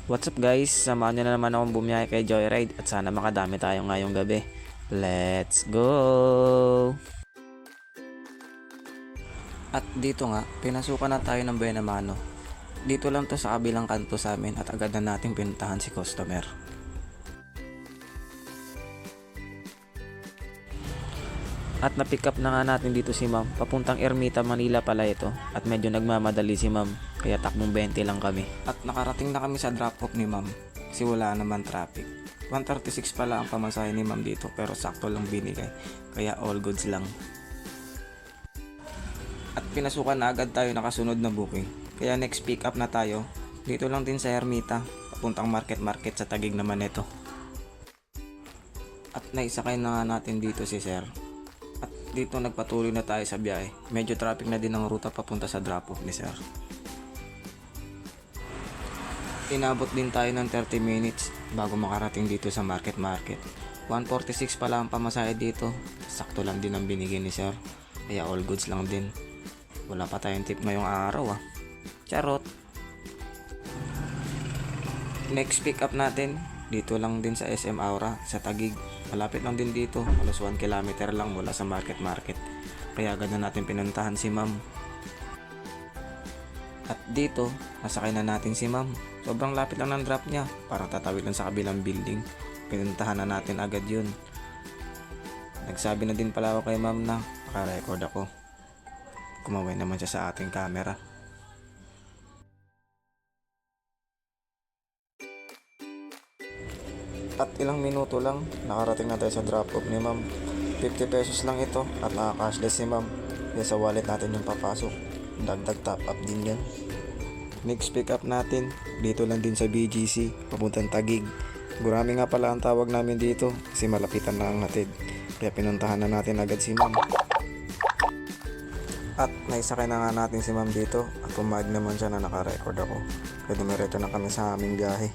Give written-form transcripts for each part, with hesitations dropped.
What's up guys? Samahan nyo na naman akong bumiyahe kay Joyride at sana makadami tayo ngayong gabi. Let's go! At dito nga, pinasukan na tayo ng Buenamano. Dito lang to sa kabilang kanto sa amin at agad na nating pinuntahan si customer. At na-pick up na nga natin dito si ma'am. Papuntang Ermita, Manila pala ito. At medyo nagmamadali si ma'am. Kaya takbong 20 lang kami. At nakarating na kami sa drop off ni ma'am. Kasi wala naman traffic. 136 pala ang pamasahe ni ma'am dito. Pero sakto lang binigay. Kaya all goods lang. At pinasukan na agad tayo nakasunod na booking. Kaya next pick up na tayo. Dito lang din sa Ermita. Papuntang market sa Taguig naman ito. At naisakay na nga natin dito si sir. At dito nagpatuloy na tayo sa biyahe. Medyo traffic na din ang ruta papunta sa drop-off ni sir. Inabot din tayo ng 30 minutes bago makarating dito sa market. 146 pala ang pamasahe dito. Sakto lang din ang binigay ni sir. Kaya all goods lang din. Wala pa tayong tip ngayong araw Charot. Next pick up natin dito lang din sa SM Aura sa Taguig. Malapit lang din dito, halos 1 kilometer lang mula sa market. Kaya agad na natin pinuntahan si ma'am. At dito, nasakay na natin si ma'am. Sobrang lapit lang ng drop niya, parang tatawid lang sa kabilang building. Pinuntahan na natin agad yun. Nagsabi na din pala ako kay ma'am na naka-record ako. Kumaway naman siya sa ating camera. At ilang minuto lang, nakarating na tayo sa drop-off ni ma'am. 50 pesos lang ito at naka-cashless si ma'am. Kaya sa wallet natin yung papasok. Dagdag top up din yan. Next pick up natin, dito lang din sa BGC, papuntang Taguig. Gurami nga pala ang tawag namin dito kasi malapitan na ang hatid. Kaya pinuntahan na natin agad si ma'am. At naisakay na nga natin si ma'am dito at pumayag naman siya na naka-record ako. Kaya dumiretso na kami sa aming biyahe.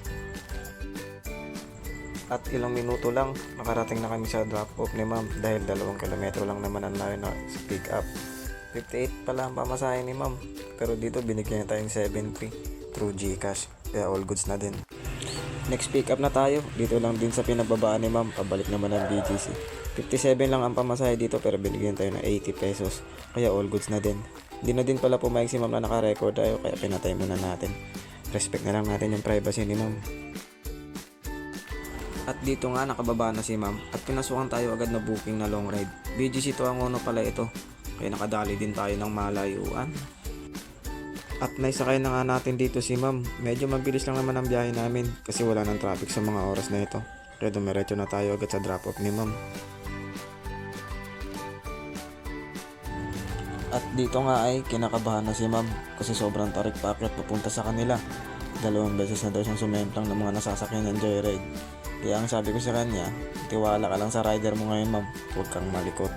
At ilang minuto lang, nakarating na kami sa drop-off ni ma'am dahil 2 kilometro lang naman ang layo na sa pick-up. 58 pala ang pamasahe ni ma'am, pero dito binigyan niya tayong 7.3 through GCash, kaya all goods na din. Next pick-up na tayo, dito lang din sa pinababaan ni ma'am, pabalik naman ng BGC. 57 lang ang pamasahe dito pero binigyan tayo ng 80 pesos, kaya all goods na din. Hindi na din pala pumayag si ma'am na naka-record tayo, kaya pinatay muna natin. Respect na lang natin yung privacy ni ma'am. At dito nga nakababa na si ma'am at pinasukan tayo agad na booking na long ride. BGC to ang uno pala ito, kaya nakadali din tayo ng malayuan. At naisakay na nga natin dito si ma'am. Medyo mabilis lang naman ang biyahe namin kasi wala ng traffic sa mga oras na ito. Kaya dumiretso na tayo agad sa drop off ni ma'am. At dito nga ay kinakabahan na si ma'am kasi sobrang tarik paakyat papunta sa kanila. 2 beses na daw siyang sumemplang ng mga nasasakyan ng Joyride. Kaya ang sabi ko sa kanya, tiwala ka lang sa rider mo ngayon ma'am, huwag kang malikot.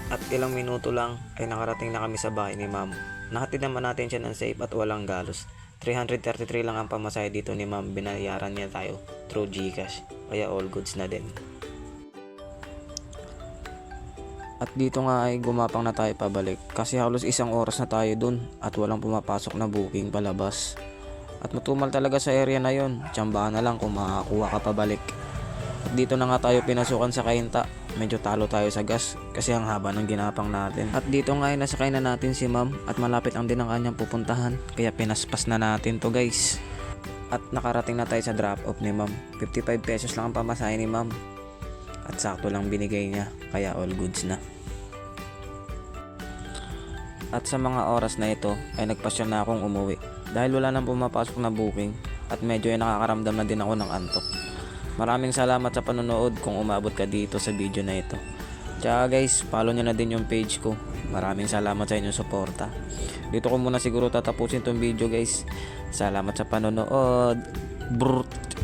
At ilang minuto lang ay nakarating na kami sa bahay ni ma'am. Nahatid naman natin siya ng safe at walang galos. 333 lang ang pamasahe dito ni ma'am, binayaran niya tayo through GCash, kaya all goods na din. At dito nga ay gumapang na tayo pabalik kasi halos 1 oras na tayo dun at walang pumapasok na booking palabas. At matumal talaga sa area na yon, tsambahan na lang kung makakuha ka pabalik. At dito na nga tayo pinasukan sa Kainta, medyo talo tayo sa gas kasi ang haba ng ginapang natin. At dito nga ay nasakay na natin si ma'am at malapit lang din ang kanyang pupuntahan, kaya pinaspas na natin to guys. At nakarating na tayo sa drop off ni ma'am. 55 pesos lang ang pamasahe ni ma'am at sakto lang binigay niya, kaya all goods na. At sa mga oras na ito ay nagpasya na akong umuwi dahil wala nang pumapasok na booking at medyo ay nakakaramdam na din ako ng antok. Maraming salamat sa panonood kung umabot ka dito sa video na ito. Tsaka guys, follow nyo na din yung page ko. Maraming salamat sa inyong suporta. Dito ko muna siguro tatapusin tong video guys. Salamat sa panonood. Brrrt.